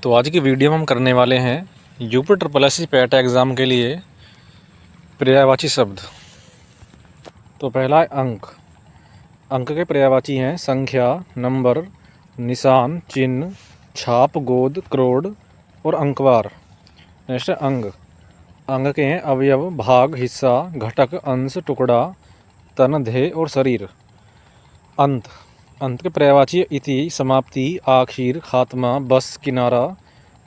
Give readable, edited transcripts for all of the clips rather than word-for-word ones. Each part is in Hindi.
तो आज की वीडियो में हम करने वाले हैं UP triple S C PET exam के लिए पर्यायवाची शब्द। तो पहला है अंक। अंक के पर्यायवाची हैं संख्या, नंबर, निशान, चिन्ह, छाप, गोद, करोड़ और अंकवार। नेक्स्ट है अंग। अंग के हैं अवयव, भाग, हिस्सा, घटक, अंश, टुकड़ा, तन, देह और शरीर। अंत। अंत के पर्यायवाची इति, समाप्ति, आखिर, खात्मा, बस, किनारा,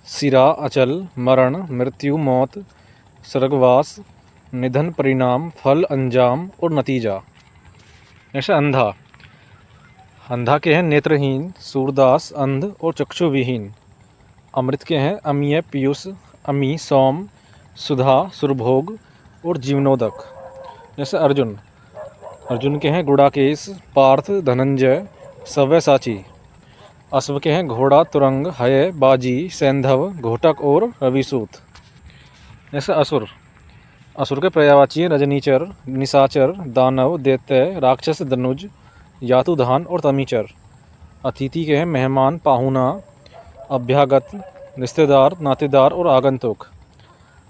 सिरा, अचल, मरण, मृत्यु, मौत, स्वर्गवास, निधन, परिणाम, फल, अंजाम और नतीजा। नेक्स्ट अंधा। अंधा के हैं नेत्रहीन, सूरदास, अंध और चक्षुविहीन। अमृत के हैं अमीय, पीयूष, अमी, सौम, सुधा, सुरभोग और जीवनोदक। जैसे अर्जुन। अर्जुन के हैं गुड़ाकेश, पार्थ, धनंजय, सव्यसाची। अश्व के हैं घोड़ा, तुरंग, हय, बाजी, सैंधव, घोटक और रविसूत। जैसे असुर। असुर के पर्यायवाची हैं रजनीचर, निशाचर, दानव, दैत्य, राक्षस, दनुज, यातुधान और तमीचर। अतिथि के हैं मेहमान, पाहुना, अभ्यागत, रिश्तेदार, नातेदार और आगंतुक।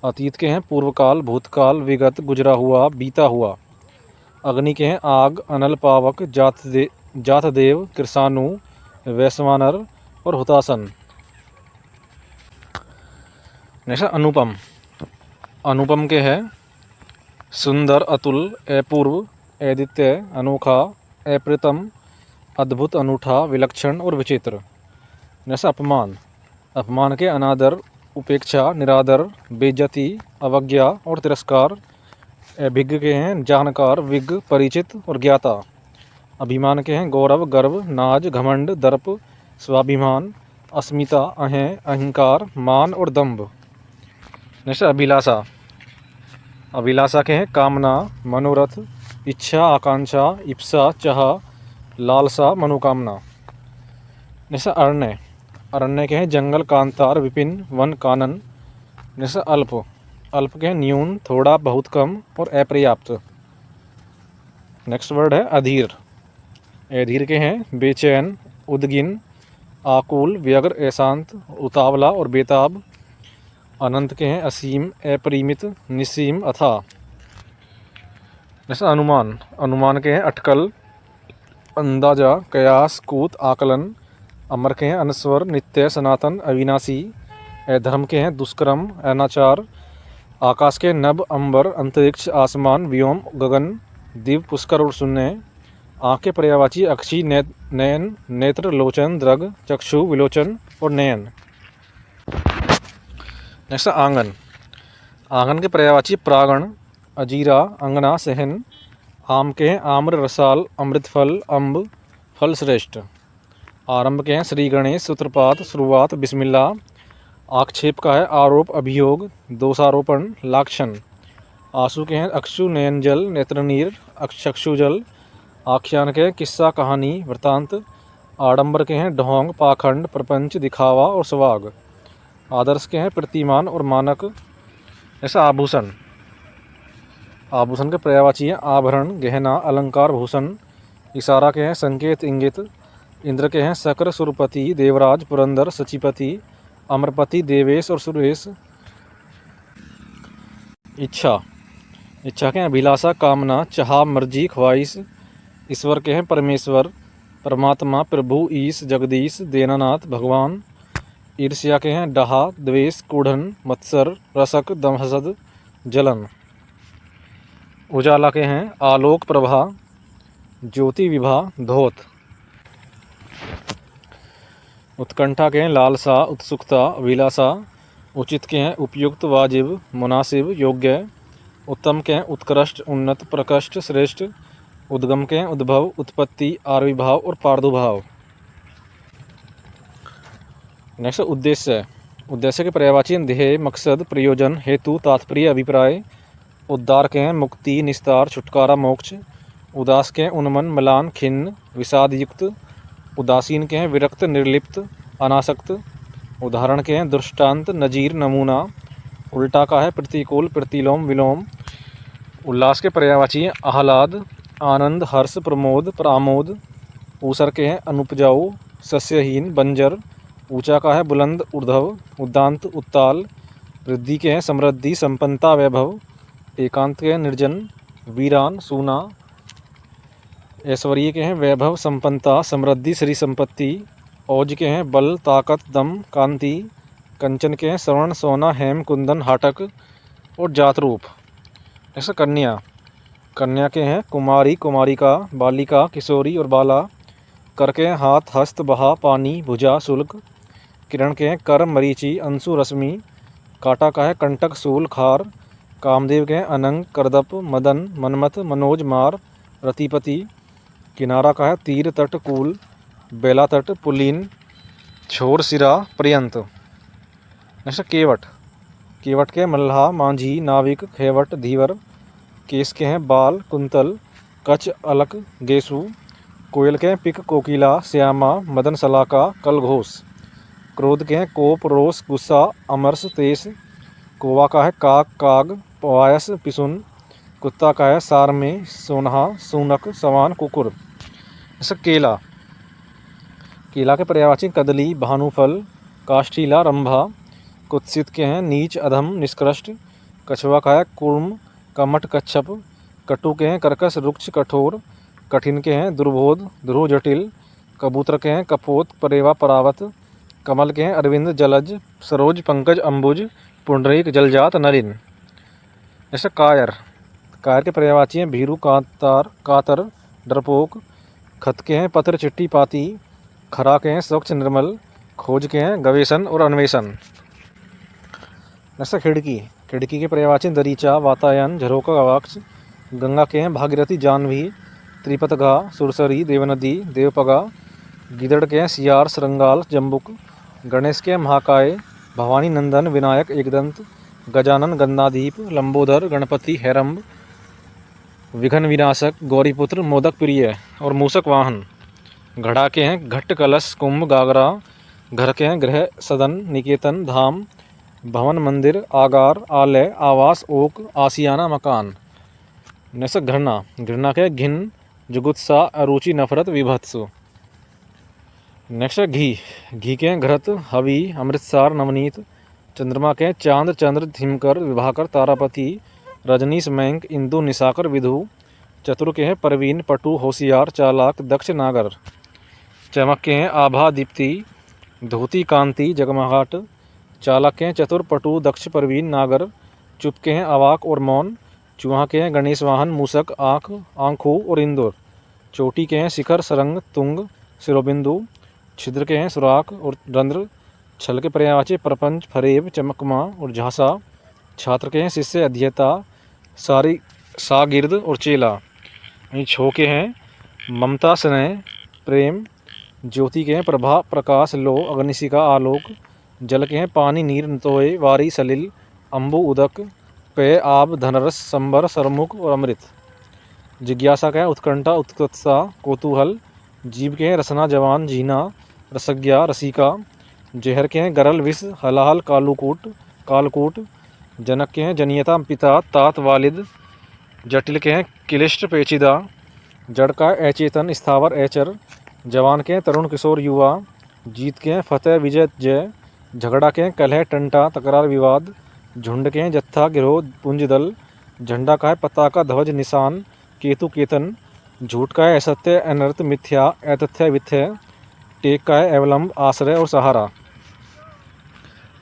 अतीत के हैं पूर्वकाल, भूतकाल, विगत, गुजरा हुआ, बीता हुआ। अग्नि के हैं आग, अनल, पावक, जातदेव, कृषाणु, वैश्वानर और हुतासन। नेक्स्ट अनुपम। अनुपम के हैं सुंदर, अतुल, अपूर्व, अद्वितीय, अनोखा, अप्रतिम, अद्भुत, अनूठा, विलक्षण और विचित्र। नेक्स्ट अपमान। अपमान के अनादर, उपेक्षा, निरादर, बेइज्जती, अवज्ञा और तिरस्कार। अभिज्ञ के हैं जानकार, विज्ञ, परिचित और ज्ञाता। अभिमान के हैं गौरव, गर्व, नाज, घमंड, दर्प, स्वाभिमान, अस्मिता, अहें, अहंकार, मान और दंभ। नेक्स्ट अभिलाषा। अभिलाषा के हैं कामना, मनोरथ, इच्छा, आकांक्षा, इप्सा, चाह, लालसा, मनोकामना। नेक्स्ट अरण्य। अरण्य के हैं जंगल, कांतार, विपिन, वन, कानन। नेक्स्ट अल्प। अल्प के हैं न्यून, थोड़ा, बहुत कम और अपर्याप्त। नेक्स्ट वर्ड है अधीर। अधीर के हैं बेचैन, उद्गिन, आकुल, व्यग्र, अशांत, उतावला और बेताब। अनंत के हैं असीम, अपरिमित, निसीम, अथाह। जैसे अनुमान। अनुमान के हैं अटकल, अंदाजा, कयास, कूत, आकलन। अमर के हैं अनस्वर, नित्य, सनातन, अविनाशी। अधर्म के हैं दुष्कर्म, अनाचार। आकाश के नभ, अंबर, अंतरिक्ष, आसमान, व्योम, गगन, दिव्य, पुष्कर और शून्य। आँख के पर्यायवाची अक्षी, नयन, नेत्र, लोचन, दृग, चक्षु, विलोचन और नयन। नेक्स्ट आंगन। आंगन के पर्यायवाची प्रांगण, अजीरा, अंगना, सहन। आम के हैं आम्र, रसाल, अमृतफल, अम्ब, फल श्रेष्ठ। आरंभ के हैं श्री गणेश, सूत्रपात, शुरुआत, बिस्मिल्लाह। आक्षेप का है आरोप, अभियोग, दोषारोपण, लाक्षण। आंसू के हैं अक्षु, नयनजल, नेत्रनीर, चक्षुजल। आख्यान के हैं किस्सा, कहानी, वृतांत। आडंबर के हैं ढोंग, पाखंड, प्रपंच, दिखावा और स्वाग। आदर्श के हैं प्रतिमान और मानक। ऐसा आभूषण। आभूषण के पर्यायवाची हैं आभरण, गहना, अलंकार, भूषण। इशारा के हैं संकेत, इंगित। इंद्र के हैं शक्र, सुरपति, देवराज, पुरंदर, सचिपति, अमरपति, देवेश और सुरेश। इच्छा। इच्छा के हैं अभिलाषा, कामना, चाह, मर्जी, ख्वाहिश। ईश्वर के हैं परमेश्वर, परमात्मा, प्रभु, ईश, जगदीश, दीनानाथ, भगवान। ईर्ष्या के हैं डहा, द्वेष, कूढ़न, मत्सर, रसक, दमहसद, जलन। उजाला के हैं आलोक, प्रभा, ज्योति, विभा, धोत। उत्कंठा के हैं लालसा, उत्सुकता, अभिलाषा। उचित के हैं उपयुक्त, वाजिब, मुनासिब, योग्य। उत्तम के हैं उत्कृष्ट, उन्नत, प्रकृष्ट, श्रेष्ठ। उद्गम के हैं उद्भव, उत्पत्ति, आविर्भाव और प्रादुर्भाव। नेक्स्ट उद्देश्य। उद्देश्य के पर्यायवाची ध्येय, मकसद, प्रयोजन, हेतु, तात्पर्य, अभिप्राय। उद्धार के हैं मुक्ति, निस्तार, छुटकारा, मोक्ष। उदास के हैं उन्मन, म्लान, खिन्न, विषाद युक्त। उदासीन के हैं विरक्त, निर्लिप्त, अनासक्त। उदाहरण के हैं दृष्टांत, नजीर, नमूना। उल्टा का है प्रतिकूल, प्रतिलोम, विलोम। उल्लास के पर्यायवाची हैं आह्लाद, आनंद, हर्ष, प्रमोद, प्रामोद। ऊसर के हैं अनुपजाऊ, सस्यहीन, बंजर। ऊंचा का है बुलंद ऊर्ध्व, उद्दांत उत्ताल। वृद्धि के हैं समृद्धि संपन्नता वैभव। एकांत के हैं निर्जन वीरान सूना। ऐश्वर्य के हैं वैभव संपन्नता समृद्धि श्री संपत्ति। औज के हैं बल ताकत दम कांति। कंचन के हैं स्वर्ण सोना हेम कुंदन हाटक और जातरूप। ऐसा कन्या, कन्या के हैं कुमारी कुमारिका बालिका किशोरी और बाला। कर के हैं हाथ हस्त बहा पानी भुजा शुल्क। किरण के हैं कर मरीचि अंशु रश्मि। काटा का है कंटक सूल खार। कामदेव के हैं अनंग करदप मदन मनमथ मनोज मार रतिपति। किनारा का है तीर तट कूल बेला तट पुलीन छोर सिरा पर्यंत। नेक्स्ट केवट, केवट के मल्लाह मांझी नाविक खेवट धीवर। केस के हैं बाल कुंतल कच अलक गेसु। कोयल के हैं पिक कोकिला श्यामा मदन सलाका कलघोष। क्रोध के हैं कोप रोष गुस्सा अमरस तेस। कौवा का है काक काग वायस पिसुन। कुत्ता का है सार में सोनहा सूनक सवान कुकुर। ऐसा केला, केला के पर्यायवाची कदली भानुफल काष्ठीला रंभा। कुत्सित के हैं नीच अधम निष्कृष्ट। कछुआ का है कूर्म कमठ कच्छप। कटु के हैं कर्कश रुक्ष कठोर। कठिन के हैं दुर्बोध ध्रुव जटिल। कबूतर के हैं कपोत परेवा परावत। कमल के हैं अरविंद जलज सरोज पंकज अंबुज पुंडरीक जलजात नलिन। जैसे कायर, कायर के पर्यायवाची हैं भीरू कातार कातर डरपोक। खत के हैं पत्र चिट्ठी पाती। खरा के हैं स्वच्छ निर्मल। खोज के हैं गवेषण और अन्वेषण। जैसे खिड़की, खिड़की के पर्यायवाची दरीचा वातायन झरोका गवाक्ष। गंगा के हैं भागीरथी जानवी त्रिपतघा सुरसरी देवनदी देवपगा। गिदड़ के हैं सियार श्रृंगाल जम्बुक। गणेश के हैं महाकाय भवानी नंदन विनायक एकदंत। गजानन गन्नादीप लंबोदर गणपति हैरम्ब। विघ्न विनाशक गौरीपुत्र मोदक प्रिय और मूसक वाहन। घड़ा के हैं घट्ट कलश कुंभ गागरा। घर के हैं गृह सदन निकेतन धाम। भवन मंदिर आगार आलय आवास ओक आसियाना मकान। नेक्स्ट घृणा, घृणा के घिन जुगुत्सा अरुचि नफरत विभत्स। नेक्स्ट घी, घी के घृत हवि अमृतसार नवनीत। चंद्रमा के चांद चंद्र धिमकर विभाकर तारापति रजनीश मयंक इंदु निशाकर विधु। चतुर के हैं परवीन पटु होशियार चालाक दक्ष नागर। चमक के हैं आभा दीप्ति धोती कांति जगमगाहट। चालाक के हैं चतुर पटु दक्ष परवीन नागर। चुप के हैं अवाक और मौन। चूहा के हैं गणेश वाहन मूसक आँख आँखों और इंदौर। चोटी के हैं शिखर सरंग तुंग शिरोबिंदु। छिद्र के हैं सुराख और रंध्र। छल के पर्यायवाची प्रपंच फरेब चमकमा और झांसा। छात्र के हैं शिष्य अध्येता सारी सागिर्द और चेला। छो के हैं ममता स्नेह प्रेम। ज्योति के हैं प्रभा प्रकाश लो अग्निशिखा आलोक। जल के हैं पानी नीर नतोय वारी सलिल अम्बु उदक पेय आब धनरस संबर सरमुख और अमृत। जिज्ञासा का है उत्कंठा उत्कर्षा कौतूहल। जीव के हैं रसना जवान जीना रसज्ञा रसिका। जहर के हैं गरल विष हलाहल कालूकूट कालकूट। जनक के हैं जनियता पिता तात वालिद। जटिल के हैं क्लिष्ट पेचीदा। जड़ का अचेतन स्थावर एचर। जवान के हैं तरुण किशोर युवा। जीत के हैं फतेह विजय जय। झगड़ा के हैं कलह टंटा तकरार विवाद। झुंड के हैं जत्था गिरोह पुंज दल। झंडा का है पताका ध्वज निशान केतु केतन। झूठ का है असत्य अनर्थ मिथ्या अतथ्य विथ्य। टेक का है अवलंब आश्रय और सहारा।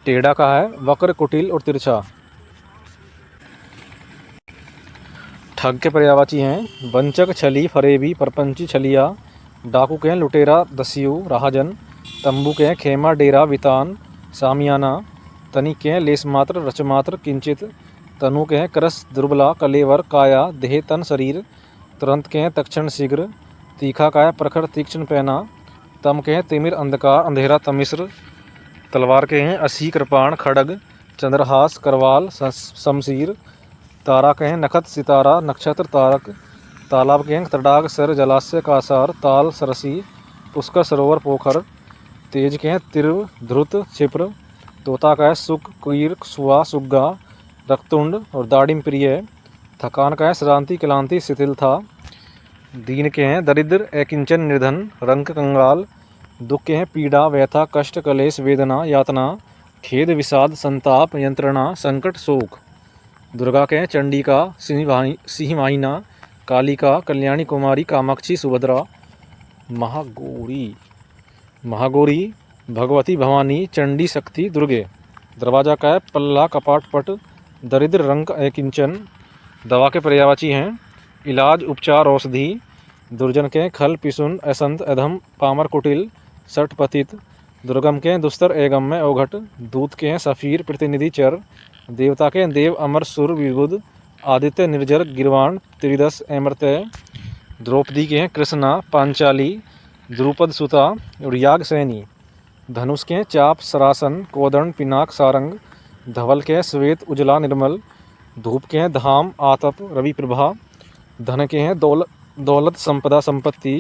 टेढ़ा का है वक्र कुटिल और तिरछा। ठग के पर्यायवाची हैं वंचक छली फरेबी परपंची छलिया। डाकू के हैं लुटेरा दस्यु राहजन। तंबू के हैं खेमा डेरा वितान सामियाना। तनिक के हैं लेस मात्र रचमात्र किंचित। तनु के हैं करस दुर्बला कलेवर काया देह तन शरीर। तुरंत के हैं तक्षण शीघ्र। तीखा का है प्रखर तीक्ष्ण पैना। तम के हैं तिमिर अंधकार अंधेरा तमिश्र। तलवार के हैं असी कृपाण खड़ग चंद्रहास करवाल शमशीर। तारा के हैं नखत सितारा नक्षत्र तारक। तालाब के हैं तडाग सर जलाशय कासार ताल सरसी पुष्कर सरोवर पोखर। तेज के हैं तिरव ध्रुत क्षिप्र। तोता का है सुख कीर सुआ सुग्गा रक्तुंड और दाड़िम प्रिय। थकान का है श्रांति क्लांति शिथिल था। दीन के हैं दरिद्र अकिंचन निर्धन रंक कंगाल। दुख के हैं पीड़ा व्यथा कष्ट कलेश वेदना यातना खेद विषाद संताप यंत्रणा संकट शोक। दुर्गा के हैं चंडिका सिंहवाहिना कालिका कल्याणी कुमारी कामाक्षी सुभद्रा। महागौरी भगवती भवानी चंडी शक्ति दुर्गे। दरवाजा का है पल्ला कपाट पट दरिद्र रंक अकिंचन। दवा के पर्यायवाची हैं इलाज उपचार औषधि। दुर्जन के खल पिसुन असंत अधम पामर कुटिल सठ पतित। दुर्गम के दुस्तर एगम में औघट। दूत के हैं सफ़ीर प्रतिनिधि चर। देवता के देव अमर सुर विबुध आदित्य निर्जर गिरवाण त्रिदश अमृतय। द्रौपदी के हैं कृष्णा पांचाली द्रुपद सुता और याग सैनी। धनुष के चाप सरासन कोदंड पिनाक सारंग। धवल के श्वेत उजला निर्मल। धूप के हैं धाम आतप रवि प्रभा। धन के हैं दौलत संपदा संपत्ति।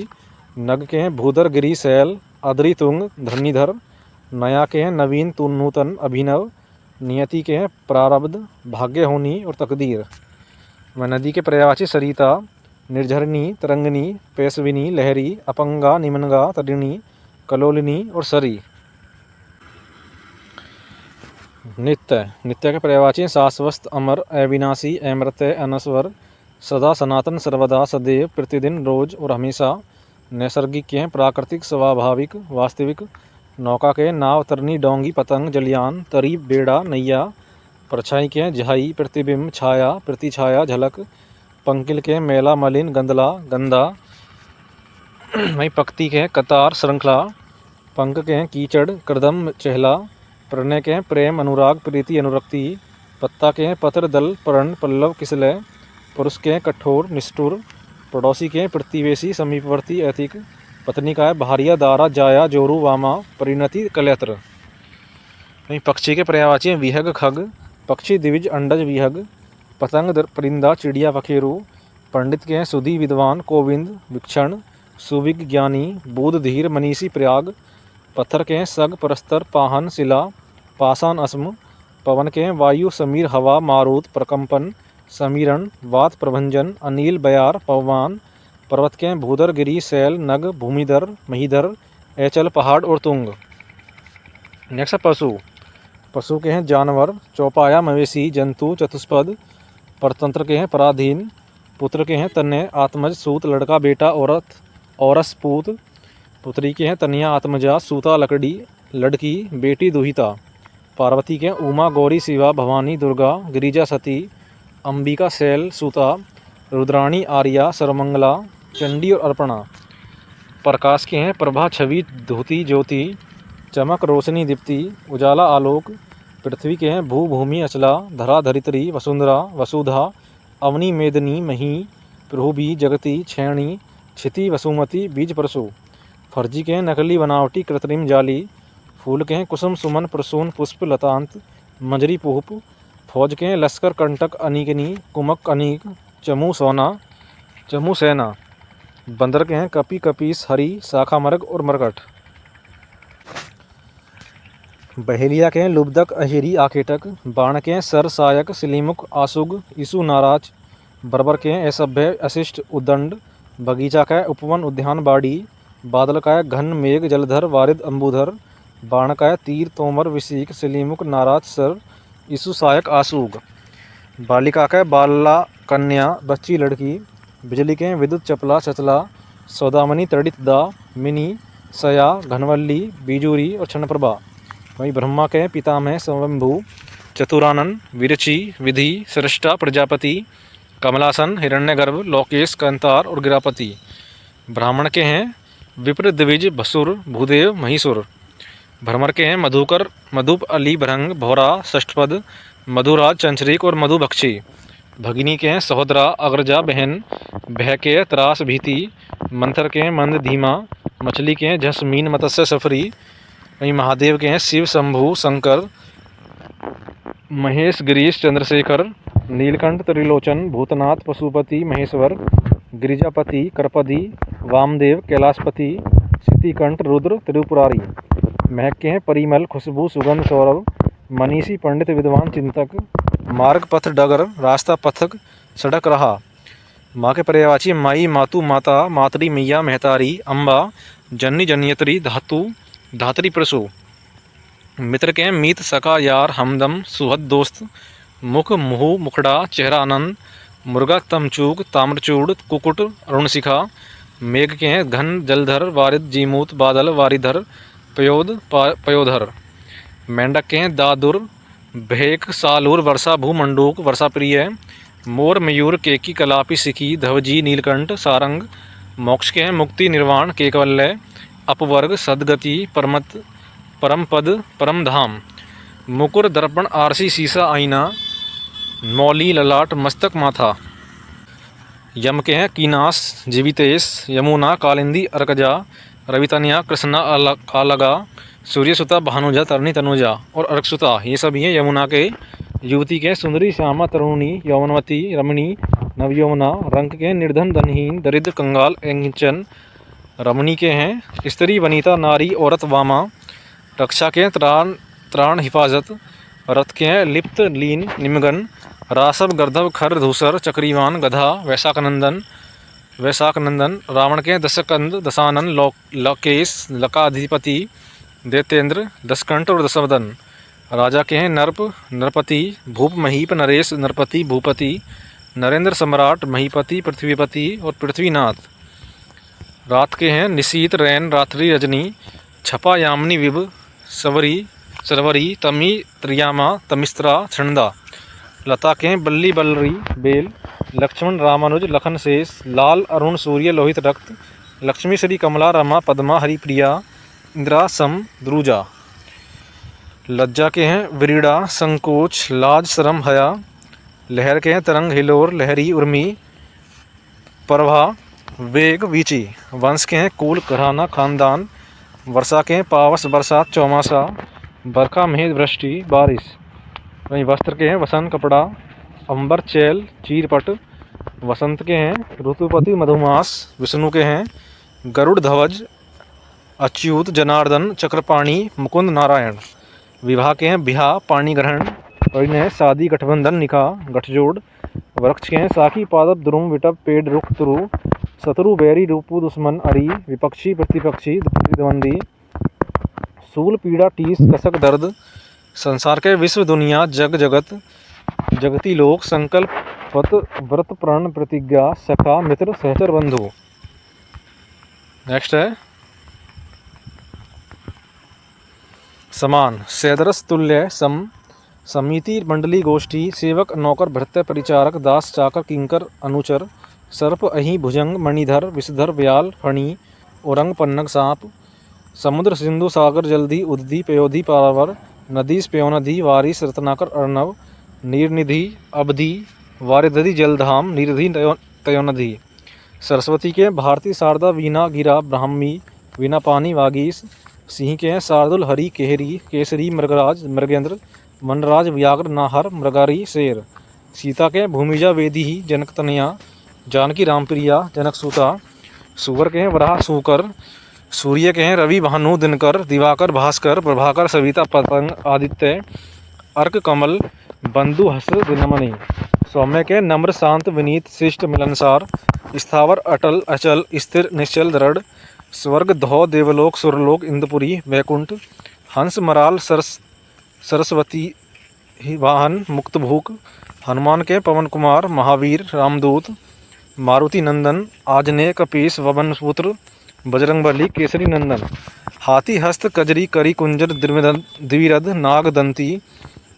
नग के हैं भूधर गिरी शैल अद्रि तुंग धरणीधर। नया के हैं नवीन नूतन अभिनव। नियति के हैं प्रारब्ध भाग्य होनी और तकदीर। नदी के पर्यायवाची सरिता निर्झरणी तरंगिनी पेशविनी लहरी अपंगा निमनगा तरिणी कलोलिनी और सरी। नित्य के पर्यायवाची शाश्वत अमर अविनाशी अमृतय अनस्वर सदा सनातन सर्वदा सदैव प्रतिदिन रोज और हमेशा। नैसर्गिक के हैं प्राकृतिक स्वाभाविक वास्तविक। नौका के नाव तरनी डोंगी पतंग जलयान तरी बेड़ा नैया। परछाई के हैं झाई प्रतिबिंब छाया प्रतिछाया झलक। पंकिल के मेला मलिन गंदला गंदा। वहीं पक्ति के हैं कतार श्रृंखला। पंक के हैं कीचड़ करदम चहला। प्रणय के हैं प्रेम अनुराग प्रीति अनुरक्ति। पत्ता के हैं पत्र दल पर्ण पल्लव किसलय। पुरुष के हैं कठोर निष्ठुर। पड़ोसी के हैं प्रतिवेशी समीपवर्ती ऐतिक। पत्नी का है भारिया दारा जाया जोरू वामा परिणति कलयत्र। वहीं पक्षी के पर्यायवाची हैं विहग खग पक्षी द्विज अंडज विहग। पतंग परिंदा चिड़िया पखेरु। पंडित के हैं सुधी विद्वान कोविंद विक्षण सुविज्ञानी बुध धीर मनीषी प्रयाग। पत्थर के हैं सग परस्तर पाहन शिला पाषाण अस्म। पवन के हैं वायु समीर हवा मारुत प्रकंपन समीरण वात प्रभंजन अनिल बयार पवमान। पर्वत के हैं भूधर गिरी शैल नग भूमिधर महीधर ऐचल पहाड़ और तुंग। नेक्स्ट पशु के हैं जानवर चौपाया मवेशी जंतु चतुष्पद। परतंत्र के हैं पराधीन। पुत्र के हैं तन्य आत्मज सूत लड़का बेटा औरत औरस पूत। पुत्री के हैं तनिया आत्मजा सूता लकड़ी लड़की बेटी दुहिता। पार्वती के हैं उमा गौरी शिवा भवानी दुर्गा गिरिजा सती अंबिका शैल सूता रुद्राणी आर्या सर्वमंगला चंडी और अर्पणा। प्रकाश के हैं प्रभा छवि धोती ज्योति चमक रोशनी दीप्ति उजाला आलोक। पृथ्वी के हैं भू भूमि अचला धरा धरित्री वसुंधरा वसुधा अवनी मेदनी मही प्रभुबी जगती छैणी क्षिति वसुमती बीज परसु। फर्जी के हैं नकली बनावटी कृत्रिम जाली। फूल के हैं कुसुम सुमन प्रसून पुष्प लतांत मंजरी पुहप। फौज के हैं लश्कर कंटक अनीकनी कुमक अनीक चमू सोना चमू सेना। बंदर के हैं कपी कपीस हरी शाखा मर्ग और मरकट। बहेलिया के हैं लुब्धक अहिरी आकेटक। बाण के हैं सर सायक सिलीमुख आसुग ईसु नाराज। बर्बर के हैं असभ्य अशिष्ट उद्दंड। बगीचा का है उपवन उद्यान बाड़ी। बादल का है घन मेघ जलधर वारिद अम्बुधर। बाण का है तीर तोमर विशीक सिलीमुख नाराज सर ईसु सायक आसूग। बालिका का है बाला कन्या बच्ची लड़की। बिजली के हैं विद्युत चपला चचला सौदामणि तड़ित दा मिनी सया घनवल्ली बीजूरी और क्षणप्रभा। वहीं ब्रह्मा के हैं पितामह स्वयंभू चतुरानन विरचि विधि सृष्टा प्रजापति कमलासन हिरण्यगर्भ लोकेश कंतार और गिरापति। ब्राह्मण के हैं विप्र द्विज भसुर भूदेव महीसुर। भ्रमर के हैं मधुकर मधुप अली भरंग भौरा षष्ठपद मधुराज चंचरिक और मधुभक्षी। भगिनी के हैं सहोदरा अग्रजा बहन भय के त्रास भीति। मंथर के हैं मंद धीमा। मछली के हैं झसमीन मत्स्य सफरी। वहीं महादेव के हैं शिव शंभु शंकर महेश गिरीश चंद्रशेखर नीलकंठ त्रिलोचन भूतनाथ पशुपति महेश्वर गिरिजापति करपदी वामदेव कैलाशपति सिद्धिकंठ रुद्र त्रिपुरारी। महक के हैं परिमल खुशबू सुगंध सौरभ मनीषी पंडित विद्वान चिंतक। मार्ग पथ डगर रास्ता पथक सड़क रहा। माँ के पर्यायवाची माई मातु माता मातरी मैया महतारी अम्बा जन्नी जन्यत्री धातु धात्री प्रसु। मित्र के हैं मीत सका यार हमदम सुहद दोस्त। मुख मुहु मुखड़ा चेहरा आनंद। मुर्गा तमचूक ताम्रचूड़ कुकुट अरुणशिखा। मेघ के हैं घन जलधर वारिद जीमूत बादल वारिधर पयोद पयोधर। मेंढक के हैं दादुर भेक सालूर वर्षा भू मंडूक वर्षा प्रिय। मोर मयूर केकी कलापी सिकी धवजी नीलकंठ सारंग। मोक्ष के हैं मुक्ति निर्वाण केकवल्य अपवर्ग सदगति परमत परम पद परम धाम। मुकुर दर्पण आरसी सीसा आईना मौली ललाट मस्तक माथा। यम के हैं कीनास जीवितेश यमुना कालिंदी अर्कजा रवितन्या कृष्णा अलगा सूर्यसुता भानुजा तरणी तनुजा और अर्कसुता। ये सब हैं यमुना के युवती के सुंदरी श्यामा तरुणी यौवनवती रमणी नवयौवना। रंग के निर्धन धनहीन दरिद्र कंगाल एंचन। रमणी के हैं स्त्री वनिता नारी औरत वामा। रक्षा के त्राण त्राण हिफाजत। रथ के हैं लिप्त लीन निमगन रासव गर्धव खर धूसर चक्रीवान गधा वैशाख नंदन। रावण के दशकंद दशानन लकेश लकाधिपति दैतेंद्र दशकंठ और दशवदन। राजा के हैं नर्प नरपति भूप महीप नरेश नरपति भूपति नरेंद्र सम्राट महीपति पृथ्वीपति और पृथ्वीनाथ। रात के हैं निशीत रैन रात्रि रजनी छपा यामिनी विभ सवरी सरवरी तमी त्रियामा तमिस्त्रा छंदा। लता के हैं बल्ली बलरी बेल लक्ष्मण रामानुज लखन शेष लाल अरुण सूर्य लोहित रक्त लक्ष्मी श्री कमला रमा पद्मा हरिप्रिया इंदिरा सम द्रुजा। लज्जा के हैं विरीड़ा संकोच लाज शरम हया। लहर के हैं तरंग हिलोर लहरी उर्मी प्रभा वेग वीची। वंश के हैं कुल घराना खानदान। वर्षा के हैं पावस बरसात चौमासा बरखा मेघ वृष्टि बारिश। वहीं वस्त्र के हैं वसन कपड़ा अंबर चैल चीरपट। वसंत के हैं ऋतुपति मधुमास। विष्णु के हैं गरुड़ ध्वज अच्युत जनार्दन चक्रपाणी मुकुंद नारायण। विवाह के हैं बिहा पाणी ग्रहण परिणय शादी गठबंधन निकाह गठजोड़। वृक्ष के हैं साखी पादप द्रुम विटप पेड़ रुख तुरु शत्रु बैरी रूपु दुश्मन अरी विपक्षी प्रतिपक्षी प्रतिद्वंदी। सूल पीड़ा टीस कसक दर्द। संसार के विश्व दुनिया जग जगत जगती लोक संकल्प पत व्रत प्रण प्रतिज्ञा सखा मित्र सहचर बंधु। नेक्स्ट है समान सैदरस तुल्य सम समिति मंडली गोष्ठी सेवक नौकर भृत्य परिचारक दास चाकर किंकर अनुचर। सर्प अहि भुजंग मणिधर विषधर व्याल फणी औरंग पन्नग सांप। समुद्र सिंधु सागर जल्दी उदधि पयोधि पारावर नदीस पयोनधि वारिस रत्नाकर अर्णव नीरनिधि अवधि वारिधि जलधाम निरधि तयोनधि। सरस्वती के भारती शारदा वीणा गिरा ब्राह्मी वीणा पानी वागीस। सिंह के हैं शार्दुल हरि केहरी केसरी मृगराज मृगेंद्र वनराज व्याघ्र नाहर मृगारी शेर। सीता के भूमिजा वेदी ही जनक तनया जानकी रामप्रिया जनक सूता। सुवर के हैं वराह सूकर। सूर्य के हैं रवि भानु दिनकर दिवाकर भास्कर प्रभाकर सविता पतंग आदित्य अर्क कमल बंधु हस दिनमणि। सौम्य के नम्र शांत विनीत शिष्ट मिलनसार स्थावर अटल अचल स्थिर निश्चल दृढ़। स्वर्ग धौ देवलोक सुरलोक इंद्रपुरी वैकुंठ। हंस मराल सरस्वती वाहन मुक्तभूक। हनुमान के पवन कुमार महावीर रामदूत मारुति नंदन आजनेय कपीस ववन पुत्र बजरंगबली केसरी नंदन। हाथी हस्त कजरी करी कुंजर द्विरध नागदंती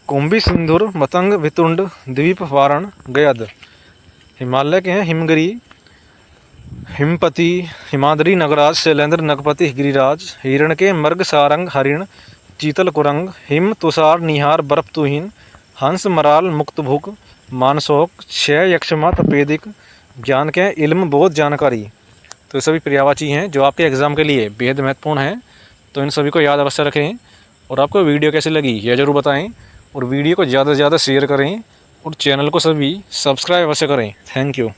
कुंभी सिंधुर मतंग वितुंड द्वीप वारण गयद। हिमालय के हैं हिमगिरी हिमपति हिमाद्री नगराज शैलेंद्र नगपति गिरिराज। हिरण के मर्ग सारंग हरिण चीतल कुरंग हिम तुषार निहार बर्फ तुहिन। हंस मराल मुक्तभुक मानसोक क्षय यक्षमा तपेदिक। ज्ञान के इल्म बोध जानकारी। तो ये सभी पर्यायवाची हैं जो आपके एग्ज़ाम के लिए बेहद महत्वपूर्ण हैं। तो इन सभी को याद अवश्य रखें और आपको वीडियो कैसी लगी यह ज़रूर बताएं और वीडियो को ज़्यादा से ज़्यादा शेयर करें और चैनल को सभी सब्सक्राइब अवश्य करें। Thank you.